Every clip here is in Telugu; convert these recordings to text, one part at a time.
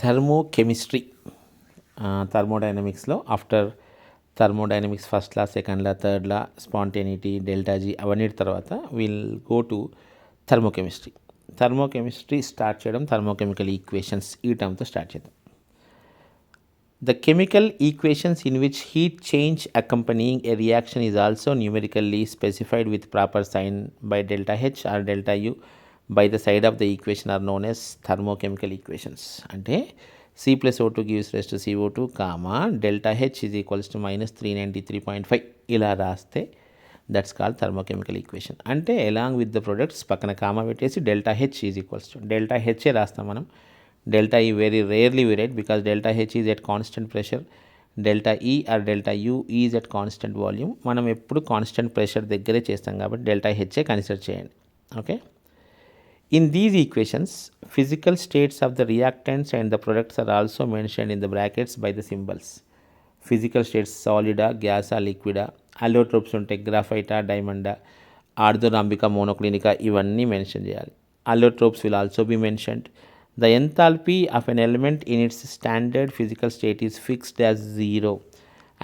థర్మోకెమిస్ట్రీ థర్మోడైనమిక్స్లో after thermodynamics first law, second law, third law, spontaneity, delta G అవన్నిటి తర్వాత will go to thermochemistry. Thermochemistry start చేయడం థర్మోకెమికల్ ఈక్వేషన్స్ ఈ టర్మ్తో స్టార్ట్ చేద్దాం. The chemical equations in which heat change accompanying a reaction is also numerically specified with proper sign by delta H or delta U by the side of the equation are known as thermochemical equations. అంటే C plus O2 gives rise to CO2, delta H is equals to minus 393.5 ఇలా రాస్తే దట్స్ కాల్డ్ థర్మోకెమికల్ ఈక్వేషన్. అంటే అలాంగ్ విత్ ద ప్రొడక్ట్స్ పక్కన కామా పెట్టేసి delta H is equals to delta HA రాస్తాం మనం. Delta E very rarely we write because delta H is at constant pressure, delta E or delta U is at constant volume. మనం ఎప్పుడు కాన్స్టెంట్ ప్రెషర్ దగ్గరే చేస్తాం కాబట్టి డెల్టా హెచ్ఏ కన్సిడర్ చేయండి. Okay, in these equations physical states of the reactants and the products are also mentioned in the brackets by the symbols. Physical states సాలిడా, గ్యాసా, లిక్విడా, అలోట్రోప్స్ ఉంటాయి, గ్రాఫైటా, డైమండా, ఆర్థోరాంబికా, మోనోక్లినికా ఇవన్నీ మెన్షన్ చేయాలి. Allotropes will also be mentioned. The enthalpy of an element in its standard physical state is fixed as 0.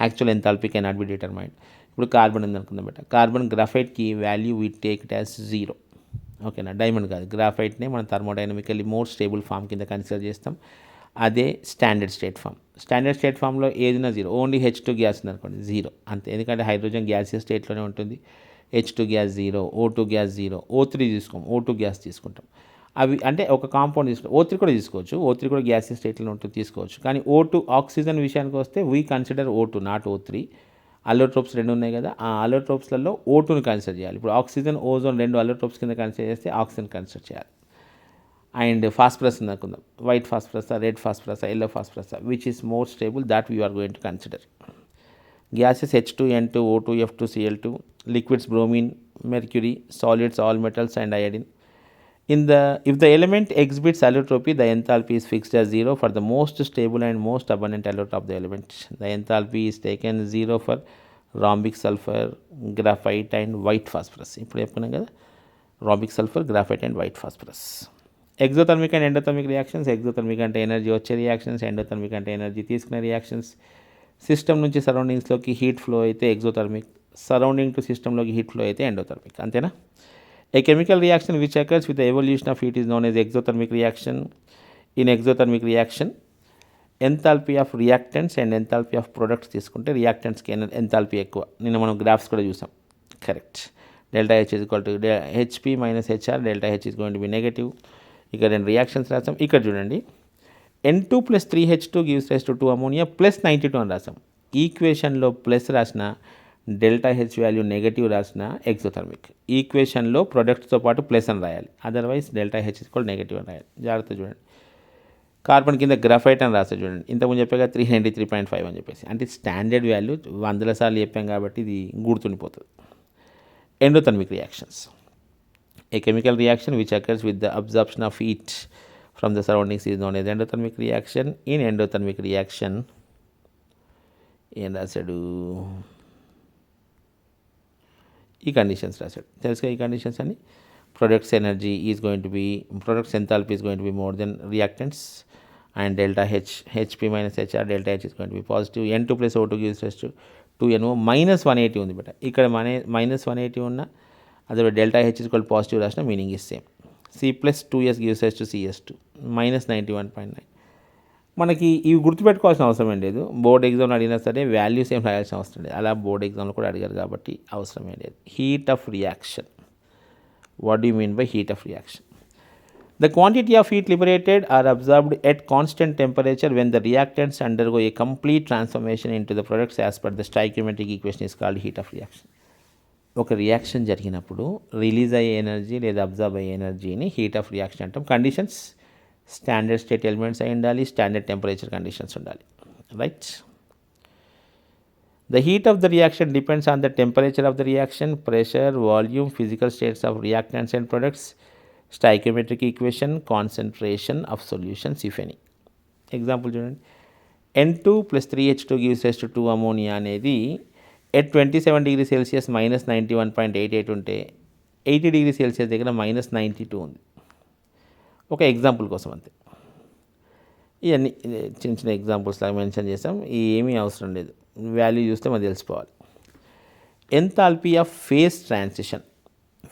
Actual enthalpy cannot be determined. ఇప్పుడు కార్బన్ ఉందనుకుందాం బెట, కార్బన్ గ్రాఫైట్కి value we take it as 0. ఓకేనా, డైమండ్ కాదు, గ్రాఫైట్నే మనం థర్మోడైనమికల్లీ మోర్ స్టేబుల్ ఫామ్ కింద కన్సిడర్ చేస్తాం. అదే standard state form. Standard state ఫామ్లో ఏదైనా 0, ఓన్లీ H2 గ్యాస్ ఉందనుకోండి 0 అంతే, ఎందుకంటే హైడ్రోజన్ గ్యాసియస్ స్టేట్లోనే ఉంటుంది. H2 gas 0, O2 gas 0, O3 తీసుకోం, O2 gas తీసుకుంటాం. అవి అంటే ఒక కాంపౌండ్ తీసుకో, O3 కూడా తీసుకోవచ్చు, O3 కూడా గ్యాసియస్ స్టేట్లో ఉంటుంది తీసుకోవచ్చు. కానీ O2 ఆక్సిజన్ విషయానికి వస్తే we consider O2 not O3. అలోట్రోప్స్ 2 ఉన్నాయి కదా, ఆ అలోట్రోప్స్లలో O2ని కన్సిడర్ చేయాలి. ఇప్పుడు ఆక్సిజన్, ఓజోన్ 2 అలోట్రోప్స్ కింద కన్సిడర్ చేస్తే ఆక్సిజన్ కన్సిడర్ చేయాలి. అండ్ ఫాస్ఫరస్ అనుకుందాం, white phosphorus, red phosphorus, yellow phosphorus, which is more stable that you are going to consider. Gases H2N2, O2, F2, Cl2, liquids bromine, mercury, solids all metals and iodine. If the element exhibits allotropy, the enthalpy is fixed as 0 for the most stable and most abundant allotrope of the element. The enthalpy is taken 0 for rhombic sulfur, graphite and white phosphorus. ఇప్పుడు చెప్పుకున్నాం కదా, rhombic sulfur, graphite and white phosphorus. Exothermic and endothermic reactions. Exothermic అంటే ఎనర్జీ వచ్చే రియాక్షన్స్, ఎండోథర్మిక్ అంటే ఎనర్జీ తీసుకునే రియాక్షన్స్. సిస్టమ్ నుంచి సరౌండింగ్స్లోకి హీట్ ఫ్లో అయితే ఎగ్జోథర్మిక్, సరౌండింగ్ టు సిస్టంలోకి హీట్ ఫ్లో అయితే ఎండోథర్మిక్. అంతేనా? A chemical reaction which occurs with the evolution of heat is known as exothermic reaction. In exothermic reaction, enthalpy of reactants and enthalpy of products తీసుకుంటే రియాక్టెంట్స్కి ఎంథాల్పీ ఎక్కువ. నిన్న మనం గ్రాఫ్స్ కూడా చూసాం. Correct. Delta H is equal to HP minus HR, delta H is going to B negative. ఇక 2 రియాక్షన్స్ రాసాం. ఇక్కడ చూడండి, N2 + 3H2 gives rise to 2 ammonia plus 92 అని రాసాం. ఈక్వేషన్లో ప్లస్ రాసిన, డెల్టా హెచ్ వాల్యూ నెగటివ్ రాసిన ఎగ్జోథర్మిక్. ఈక్వేషన్లో ప్రొడక్ట్స్తో పాటు ప్లస్ అని రాయాలి, otherwise delta H equal negative అని రాయాలి. జాగ్రత్త చూడండి. కార్బన్ కింద గ్రాఫైట్ అని రాస్తే చూడండి, ఇంతకుముందు చెప్పాక 393.5 అని చెప్పేసి, అంటే స్టాండర్డ్ వాల్యూ 100 సార్లు చెప్పాం కాబట్టి ఇది గుర్తుండిపోతుంది. Endothermic reactions. A chemical reaction which occurs with the absorption of heat from the surroundings is known as endothermic reaction. In endothermic reaction ఏం రాశాడు, ఈ కండిషన్స్ రాశాడు. తెలుసుగా ఈ కండిషన్స్ అని. Products energy is going to B, products enthalpy is going to be more than reactants and delta H, HP minus HR, delta H is going to be positive. N2 + O2 gives rise to 2NO. -180 ఉంది బట్ ఇక్కడ -180 ఉన్న అదే delta H is equal positive రాసిన meaning is same. C+2S gives rise to CS2 -91.9. మనకి ఇవి గుర్తుపెట్టుకోవాల్సిన అవసరం ఏం లేదు. బోర్డ్ ఎగ్జామ్లో అడిగినా సరే వాల్యూస్ ఏం రాయాల్సిన అవసరం లేదు, అలా బోర్డ్ ఎగ్జామ్లో కూడా అడిగారు కాబట్టి అవసరం ఏం లేదు. Heat of reaction. What do you mean by heat of reaction? The quantity of heat liberated or absorbed at constant temperature when the reactants undergo a complete transformation into the products as per the stoichiometric equation is called heat of reaction. ఒక రియాక్షన్ జరిగినప్పుడు రిలీజ్ అయ్యే ఎనర్జీ లేదా అబ్జార్బ్ అయ్యే ఎనర్జీని హీట్ ఆఫ్ రియాక్షన్ అంటాం. కండిషన్స్ స్టాండర్డ్ స్టేట్ ఎలిమెంట్స్ అయి ఉండాలి, స్టాండర్డ్ టెంపరేచర్ కండిషన్స్ ఉండాలి, right? The heat of the reaction depends on the temperature of the reaction, pressure, volume, physical states of reactants and products, stoichiometric equation, concentration of solutions if any. Example చూడండి, N2 + 3H2 gives rise to 2 ammonia అనేది at 27 degrees Celsius -91.88 ఉంటే 80 degrees Celsius దగ్గర -92 ఉంది. ఒక ఎగ్జాంపుల్ కోసం అంతే. ఇవన్నీ చిన్న చిన్న ఎగ్జాంపుల్స్ లాగా మెన్షన్ చేసాం. ఏమీ అవసరం లేదు, వాల్యూ చూస్తే మనకు తెలిసిపోవాలి. Enthalpy of phase transition.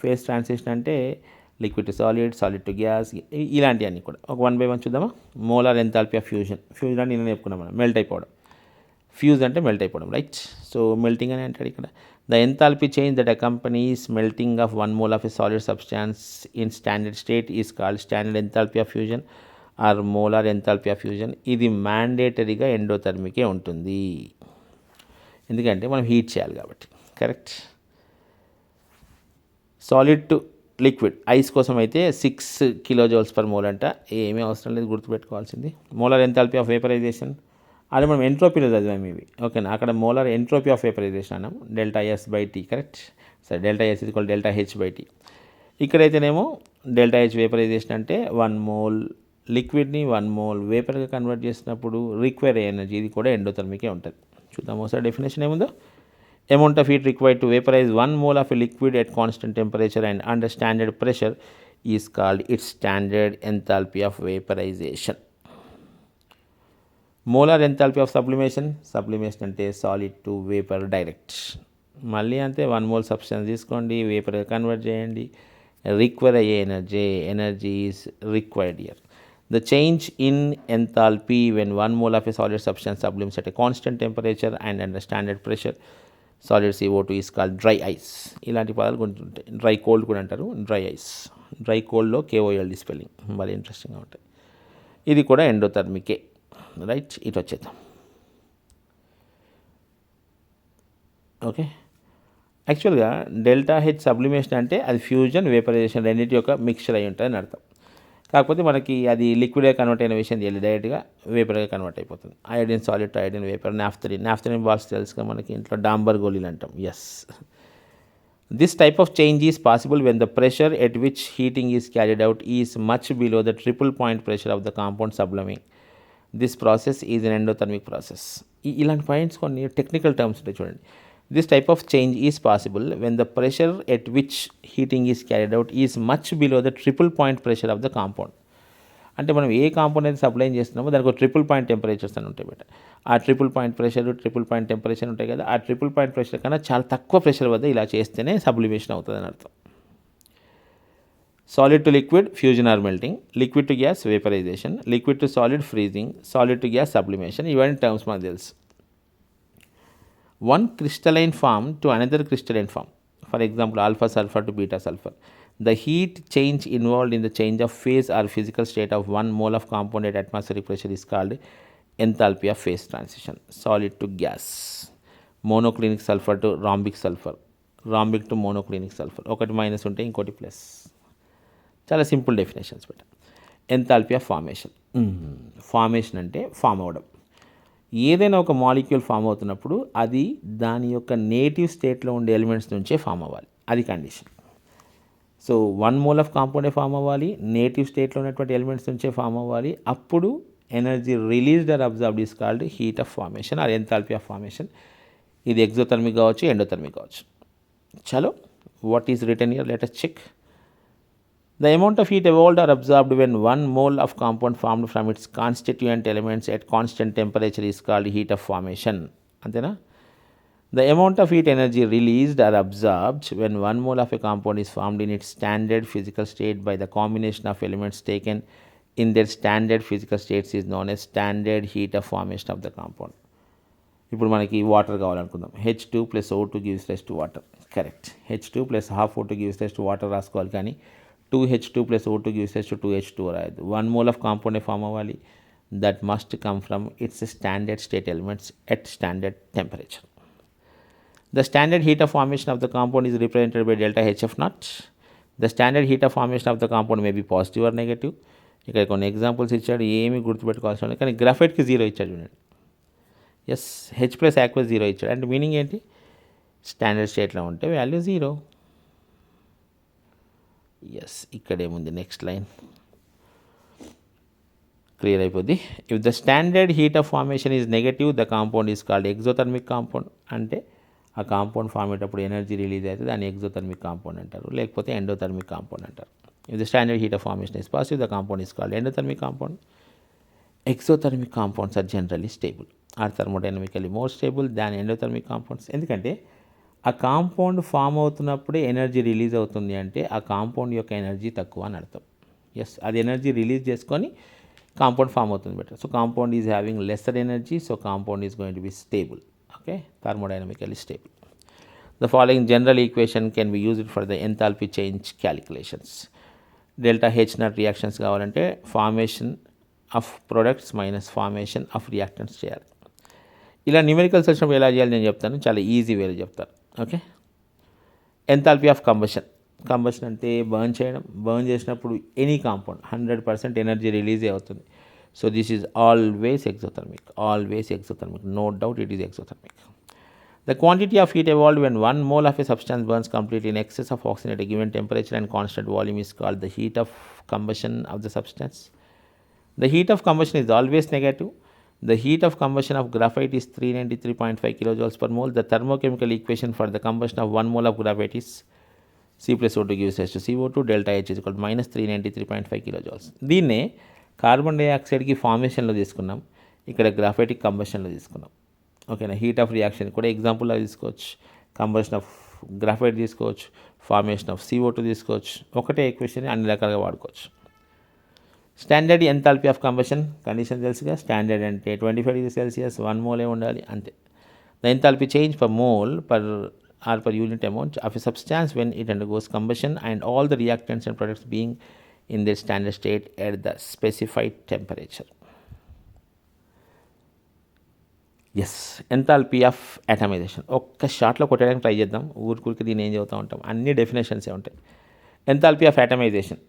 Phase transition అంటే liquid to solid, solid to gas, ఇలాంటివన్నీ కూడా ఒక 1 by 1 చూద్దామా. Molar enthalpy of fusion. Fusion అంటే నేను చెప్పుకున్నాం మనం, మెల్ట్ అయిపోవడం. ఫ్యూజ్ అంటే మెల్ట్ అయిపోవడం, రైట్. సో మెల్టింగ్ అని అంటాడు ఇక్కడ. The enthalpy change that accompanies melting of 1 mole of a solid substance in standard state is called standard enthalpy of fusion or molar enthalpy of fusion. ఇది మ్యాండేటరీగా ఎండోథర్మికే ఉంటుంది, ఎందుకంటే మనం హీట్ చేయాలి కాబట్టి. Correct. Solid to liquid, ice కోసం అయితే 6 kJ/mole అంట. ఏమీ అవసరం లేదు, గుర్తుపెట్టుకోవాల్సింది. మోలార్ ఎంథాల్పీ ఆఫ్ వేపరైజేషన్ అది మనం ఎంట్రోపీలో చదివాము ఇవి, ఓకేనా. అక్కడ మోలార్ ఎంట్రోపీ ఆఫ్ వేపరైజేషన్ అన్నాం, ΔS/T. కరెక్ట్. సరే, ΔS = ΔH/T. ఇక్కడైతేనేమో ΔH వేపరైజేషన్ అంటే 1 mole లిక్విడ్ని 1 mole వేపర్గా కన్వర్ట్ చేసినప్పుడు రిక్వైర్ అయ్యే ఎనర్జీ, ఇది కూడా ఎండోథర్మికే ఉంటుంది. చూద్దాం ఒకసారి డెఫినేషన్ ఏముందో. Amount of heat required to vaporise 1 mole of a liquid at constant temperature and under standard pressure is called it's standard enthalpy of vaporisation. Molar enthalpy of sublimation. Sublimation అంటే సాలిడ్ టు వేపర్ డైరెక్ట్. మళ్ళీ అంతే, 1 mole సబ్స్టెన్స్ తీసుకోండి, వేపర్గా కన్వర్ట్ చేయండి, రిక్వైర్ అయ్యే energy is required year. The change in enthalpy when 1 mole of a solid substance sublimes at a constant temperature and under standard pressure, solid CO2, is called dry ice. ఇలాంటి పదాలు కొంచెం ఉంటాయి. డ్రై కోల్డ్ కూడా అంటారు, డ్రై ఐస్. డ్రై కోల్డ్లో KOLD స్పెల్లింగ్ మళ్ళీ ఇంట్రెస్టింగ్గా ఉంటాయి. ఇది కూడా ఎండోథర్మికే, రైట్. ఇటు వచ్చేద్దాం. ఓకే, యాక్చువల్గా ΔH సబ్లిమేషన్ అంటే అది ఫ్యూజన్ వేపరైజేషన్ రెండింటి యొక్క మిక్చర్ అయి ఉంటుంది అని అర్థం. కాకపోతే మనకి అది లిక్విడ్గా కన్వర్ట్ అయిన విషయం తెలియదు, డైరెక్ట్గా వేపర్గా కన్వర్ట్ అయిపోతుంది. Iodine solid to iodine vapour. Naphthalene balls తెలుసుగా మనకి ఇంట్లో డాంబర్ గోళీలు అంటాం. Yes, this type of change is possible when the pressure at which heating is carried out is much below the triple point pressure of the compound subliming. This process is an endothermic process. ఇలాంటి పాయింట్స్ కొన్ని టెక్నికల్ టర్మ్స్ ఉంటాయి చూడండి. This type of change is possible when the pressure at which heating is carried out is much below the triple point pressure of the compound. అంటే మనం ఏ కాంపౌండ్ అయితే సప్లై చేస్తున్నామో దానికి ఒక ట్రిపుల్ పాయింట్ టెంపరేచర్స్ అని ఉంటాయి బట్ ఆ triple point pressure, triple point temperature ఉంటాయి కదా, ఆ ట్రిపుల్ పాయింట్ ప్రెషర్ కన్నా చాలా తక్కువ ప్రెషర్ వద్ద ఇలా చేస్తేనే సబ్లిమేషన్ అవుతుంది అని అర్థం. Solid to liquid fusion or melting, liquid to gas vaporisation, liquid to solid freezing, solid to gas sublimation. ఇవన్నీ టర్మ్స్ మనకు తెలుసు. One crystalline form to another crystalline form, for example alpha sulfur to beta sulfur. The heat change involved in the change of phase or physical state of 1 mole of compound at atmospheric pressure is called enthalpy of phase transition. Solid to gas, monoclinic sulfur to rhombic sulfur, rhombic to monoclinic sulfur. ఒకటి మైనస్ ఉంటే ఇంకోటి ప్లస్. చాలా simple definitions but. Enthalpy of formation. Formation అంటే ఫామ్ అవడం. ఏదైనా ఒక మాలిక్యూల్ ఫామ్ అవుతున్నప్పుడు అది దాని యొక్క నేటివ్ స్టేట్లో ఉండే ఎలిమెంట్స్ నుంచే ఫామ్ అవ్వాలి, అది కండిషన్. సో 1 mole ఆఫ్ కాంపౌండే ఫామ్ అవ్వాలి, నేటివ్ స్టేట్లో ఉన్నటువంటి ఎలిమెంట్స్ నుంచే ఫామ్ అవ్వాలి. అప్పుడు energy released or observed is called heat of formation or enthalpy of formation. ఇది ఎగ్జోథర్మిక్ కావచ్చు, ఎండోథర్మిక్ కావచ్చు. చలో, what is return here, let us check. The amount of heat evolved or absorbed when 1 mole of compound formed from its constituent elements at constant temperature is called heat of formation. Antena? The amount of heat energy released or absorbed when 1 mole of a compound is formed in its standard physical state by the combination of elements taken in their standard physical states is known as standard heat of formation of the compound. ఇప్పుడు మనకి వాటర్ కావాలనుకుందాం. H2 + O2 gives rise to water. Correct. H2 + half O2 gives rise to water రాసుకోవాలి, కానీ 2H2 + O2 gives rise to 2H2 రాయదు. 1 mole of compound ఫామ్ అవ్వాలి. That must come from its standard state elements at standard temperature. The standard heat of formation of the compound is represented by delta HF0. The standard heat of formation of the compound may be positive or negative. ఇక్కడ కొన్ని ఎగ్జాంపుల్స్ ఇచ్చాడు, ఏమి గుర్తుపెట్టుకోవాల్సిన లేదు, కానీ గ్రాఫైట్కి 0 ఇచ్చాడు చూడండి. ఎస్, H + aqueous 0 ఇచ్చాడు. అంటే మీనింగ్ ఏంటి? స్టాండర్డ్ స్టేట్లో ఉంటే వాల్యూ 0. ఎస్, ఇక్కడేముంది నెక్స్ట్ లైన్ క్లియర్ అయిపోద్ది. If the standard heat of formation is negative the compound is called exothermic compound. అంటే ఆ కాంపౌండ్ ఫామ్ అయ్యేటప్పుడు ఎనర్జీ రిలీజ్ అయితే దాన్ని ఎగ్జోథర్మిక్ కాంపౌండ్ అంటారు, లేకపోతే ఎండోథర్మిక్ కాంపౌండ్ అంటారు. If the standard heat of formation is positive the compound is called endothermic compound. exothermic compounds are generally stable, are thermodynamically more stable than endothermic compounds. ఎందుకంటే ఆ కాంపౌండ్ ఫామ్ అవుతున్నప్పుడే ఎనర్జీ రిలీజ్ అవుతుంది అంటే ఆ కాంపౌండ్ యొక్క ఎనర్జీ తక్కువ అని అర్థం. ఎస్, అది ఎనర్జీ రిలీజ్ చేసుకొని కాంపౌండ్ ఫామ్ అవుతుంది better. So compound is having lesser energy, so compound is going to be stable. Okay, thermodynamically stable. The following general equation can be used for the enthalpy change calculations. Delta H nut reactions కావాలంటే formation of products minus formation of reactants చేయాలి. ఇలా న్యూమెరికల్స్ వచ్చినప్పుడు ఎలా చేయాలి నేను చెప్తాను, చాలా ఈజీ వేలో చెప్తాను. Okay, enthalpy of combustion. Combustion అంటే బర్న్ చేయడం. బర్న్ చేసినప్పుడు ఎనీ కాంపౌండ్ 100% ఎనర్జీ రిలీజ్ అవుతుంది. So this is always exothermic, always exothermic, no doubt it is exothermic. The quantity of heat evolved when 1 mole of a substance burns completely in excess of oxygen at a given temperature and constant volume is called the heat of combustion of the substance. The heat of combustion is always negative. The heat of combustion of graphite is 393.5 kilojoules per mole. The thermochemical equation for the combustion of 1 mole of graphite is C plus O2 gives rise to CO2. Delta H is equal to minus 393.5 kilojoules. దీన్నే కార్బన్ డైఆక్సైడ్కి ఫార్మేషన్లో తీసుకున్నాం, ఇక్కడ గ్రాఫైట్కి కంబషన్లో తీసుకున్నాం. ఓకేనా, హీట్ ఆఫ్ రియాక్షన్ కూడా ఎగ్జాంపుల్లా తీసుకోవచ్చు, కంబషన్ ఆఫ్ గ్రాఫైట్ తీసుకోవచ్చు, ఫార్మేషన్ ఆఫ్ CO2 తీసుకోవచ్చు. ఒకటే ఈక్వేషన్ అన్ని రకాలుగా వాడుకోవచ్చు. Standard enthalpy of combustion condition తెలుసుగా. స్టాండర్డ్ అంటే 25 degrees Celsius, 1 mole ఉండాలి అంతే. The enthalpy change per mole per or per unit amount of a substance when it undergoes combustion and all the reactants and products being in the standard state at the specified temperature. Yes, enthalpy of atomization ఒక్క షాట్లో కొట్టడానికి ట్రై చేద్దాం. ఊరికి దీన్ని ఏం చదువుతూ ఉంటాం, అన్ని డెఫినేషన్సే ఉంటాయి. ఎంథాల్పీ ఆఫ్ అటమైజేషన్,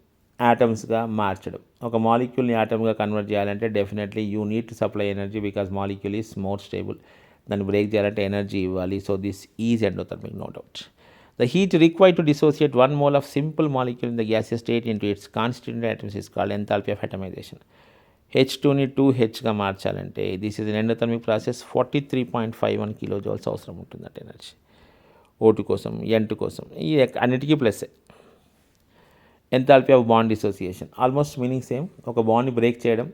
యాటమ్స్గా మార్చడం. ఒక మాలిక్యూల్ని యాటమ్గా కన్వర్ట్ చేయాలంటే definitely you need to supply energy because molecule is more stable. దాన్ని బ్రేక్ చేయాలంటే ఎనర్జీ ఇవ్వాలి. So this is endothermic, no doubt. The heat required to dissociate 1 mole of simple molecule in the gaseous state into its constituent atoms is called enthalpy of atomization. H2ని 2Hగా మార్చాలంటే this is endothermic process. 43.51 kilojoules అవసరం ఉంటుంది అంటే ఎనర్జీ O2 కోసం, N2 కోసం, ఈ అన్నిటికీ ప్లస్సే. Enthalpy of bond dissociation almost meaning same. ఒక బాండ్ని బ్రేక్ చేయడం.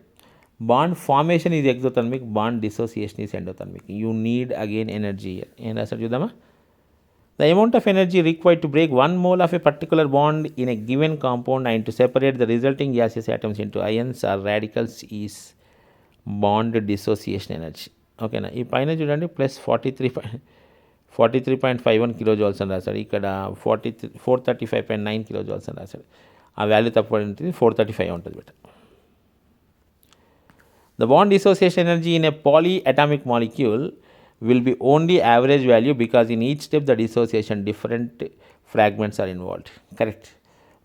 Bond formation is exothermic, bond dissociation is endothermic. You need again energy. ఏం రాస్తాడు చూద్దామా. The amount of energy required to break 1 mole of a particular bond in a given compound and to separate the resulting gaseous atoms into ions or radicals is bond dissociation energy. ఓకేనా, ఈ పైన చూడండి ప్లస్ 43.51 kilojoules అని రాశాడు. ఇక్కడ 435.9 kilojoules అని రాశాడు. ఆ వాల్యూ తప్పబడి ఉంటుంది, 435 ఉంటుంది better. The bond dissociation energy in a polyatomic molecule will be only average value because in each step the dissociation different fragments are involved. Correct.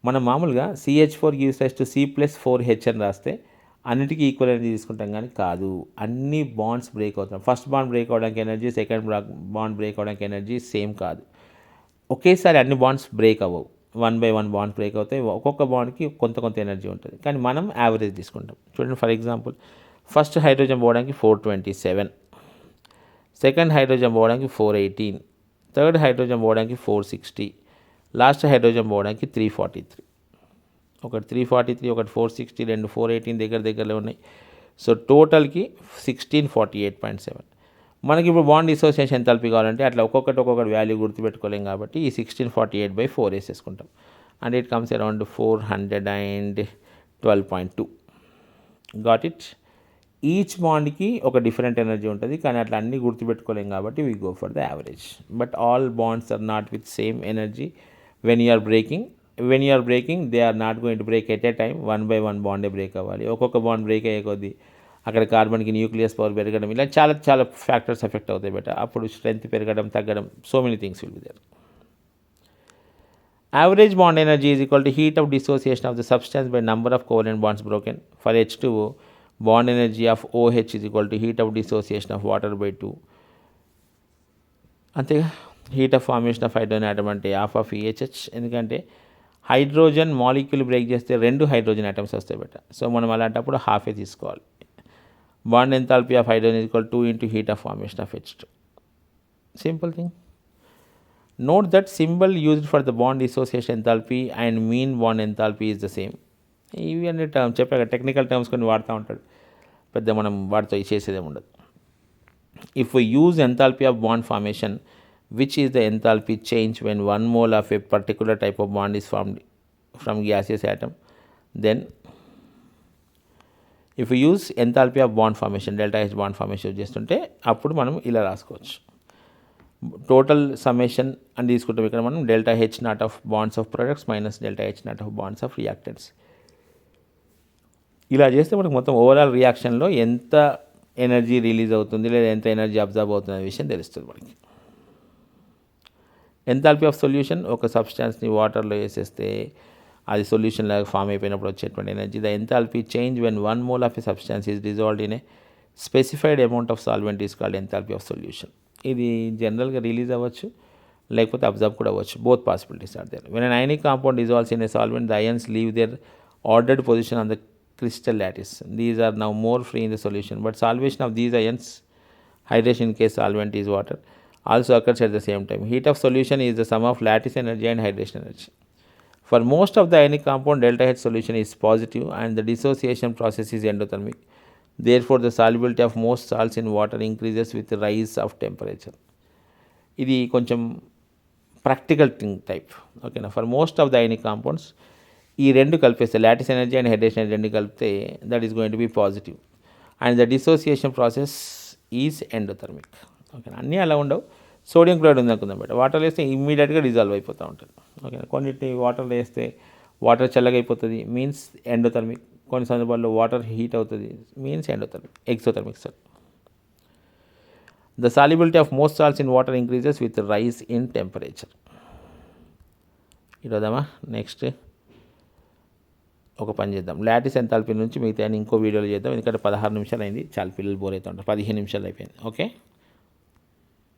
మనం మామూలుగా CH4 gives rise to C+4H అని రాస్తే అన్నిటికీ ఈక్వల్ ఎనర్జీ తీసుకుంటాం, కానీ కాదు, అన్ని బాండ్స్ బ్రేక్ అవుతాం. ఫస్ట్ బాండ్ బ్రేక్ అవడానికి ఎనర్జీ, సెకండ్ బాండ్ బ్రేక్ అవడానికి ఎనర్జీ సేమ్ కాదు. ఒకేసారి అన్ని బాండ్స్ బ్రేక్ అవ్వవు, 1 by 1 బాండ్స్ బ్రేక్ అవుతాయి. ఒక్కొక్క బాండ్కి కొంత ఎనర్జీ ఉంటుంది, కానీ మనం యావరేజ్ తీసుకుంటాం. చూడండి, ఫర్ ఎగ్జాంపుల్ ఫస్ట్ హైడ్రోజన్ పోవడానికి 427, సెకండ్ హైడ్రోజన్ పోవడానికి 418, థర్డ్ హైడ్రోజన్ పోవడానికి 460, లాస్ట్ హైడ్రోజన్ పోవడానికి 343. ఒకటి 343, ఒకటి 460, రెండు 418 దగ్గరలో ఉన్నాయి. సో టోటల్కి 1648.7. మనకి ఇప్పుడు బాండ్ డిసోసియేషన్ ఎంథాల్పీ కావాలంటే అట్లా ఒక్కొక్కటి వాల్యూ గుర్తుపెట్టుకోలేం కాబట్టి ఈ 1648/4 వేసేసుకుంటాం. And it comes around 412.2. Got it. Each బాండ్కి ఒక డిఫరెంట్ ఎనర్జీ ఉంటుంది, కానీ అట్లా అన్నీ గుర్తుపెట్టుకోలేం కాబట్టి we go for the average. But all bonds are not with same energy. When you are breaking they are not going to break at a time. 1 by 1 బాండే బ్రేక్ అవ్వాలి. ఒక్కొక్క బాండ్ బ్రేక్ అయ్యే కొద్దీ అక్కడ కార్బన్కి న్యూక్లియస్ పవర్ పెరగడం, ఇలా చాలా ఫ్యాక్టర్స్ ఎఫెక్ట్ అవుతాయి బట్ అప్పుడు స్ట్రెంత్ పెరగడం, తగ్గడం, so many things will be there. Average bond energy is equal to heat of dissociation of the substance by number of covalent bonds broken. For H2O, bond energy of OH is equal to heat of dissociation of water by 2. అంతేగా. Heat of formation of hydrogen atom అంటే హాఫ్ ఆఫ్ EHH. ఎందుకంటే హైడ్రోజన్ మాలిక్యూల్ బ్రేక్ చేస్తే 2 హైడ్రోజన్ ఆటమ్స్ వస్తాయి బెట. సో మనం అలాంటప్పుడు హాఫే తీసుకోవాలి. Bond enthalpy of hydrogen is equal to 2 into heat of formation of H2. Simple thing. Note that symbol used for the bond dissociation enthalpy and mean bond enthalpy is the same. ఇవి అన్ని టర్మ్స్ చెప్పాక టెక్నికల్ టర్మ్స్ కొన్ని వాడుతూ ఉంటాడు. పెద్ద మనం వాటితో చేసేదే ఉండదు. If we use enthalpy of bond formation, which is the enthalpy change when 1 mole of a particular type of bond is formed from gaseous atom, then if we use enthalpy of bond formation, delta H bond formation చేస్తుంటే అప్పుడు మనం ఇలా రాసుకోవచ్చు. టోటల్ సమ్మేషన్ అని తీసుకుంటాం ఇక్కడ మనం delta H not of wands of products minus delta H not of wands of reactants. ఇలా చేస్తే మనకు మొత్తం ఓవరాల్ రియాక్షన్లో ఎంత ఎనర్జీ రిలీజ్ అవుతుంది లేదా ఎంత ఎనర్జీ అబ్జర్వ్ అవుతుంది అనే విషయం తెలుస్తుంది మనకి. ఎంథాల్పీ ఆఫ్ సొల్యూషన్, ఒక సబ్స్టాన్స్ని వాటర్లో వేసేస్తే అది సొల్యూషన్ లాగా ఫామ్ అయిపోయినప్పుడు వచ్చేటువంటి energy. The enthalpy change when 1 mole of a substance is dissolved in a specified amount of solvent is called enthalpy of solution. ఇది జనరల్గా రిలీజ్ అవ్వచ్చు లేకపోతే అబ్జర్వ్ కూడా అవ్వచ్చు. Both possibilities are there. When an ionic compound dissolves in a solvent, the ions leave their ordered position on the crystal lattice. These are now more free in the solution, but solvation of these ions, hydration in case solvent is water, also occurs at the same time. Heat of solution is the sum of lattice energy and hydration energy. For most of the ionic compound, delta H solution is positive and the dissociation process is endothermic. Therefore, the solubility of most salts in water increases with the rise of temperature. ఇది కొంచెం ప్రాక్టికల్ థింగ్ టైప్, ఓకేనా. For most of the ionic compounds ఈ రెండు కలిపేస్తే lattice energy and hydration energy రెండు కలిపితే that is going to be positive and the dissociation process is endothermic, ఓకేనా. అన్నీ అలా ఉండవు. సోడియం క్లోరైడ్ ఉంది అనుకుందాం బట్ వాటర్లో వేస్తే ఇమ్మీడియట్గా డిజాల్వ్ అయిపోతూ ఉంటుంది, ఓకేనా. కొన్నిటిని వాటర్లో వేస్తే వాటర్ చల్లగా అయిపోతుంది, మీన్స్ ఎండోథర్మిక్. కొన్ని సందర్భాల్లో వాటర్ హీట్ అవుతుంది, means endothermic, exothermic. Sir, the solubility of most salts in water increases with rise in temperature. ఈరోజమ్మా నెక్స్ట్ ఒక పని చేద్దాం. లాటిస్ ఎంథాల్పీ నుంచి మిగతా ఇంకో వీడియోలో చేద్దాం, ఎందుకంటే 16 నిమిషాలు అయింది. చాలా పిల్లలు బోర్ అవుతూ ఉంటారు. 15 నిమిషాలు అయిపోయింది. ఓకే.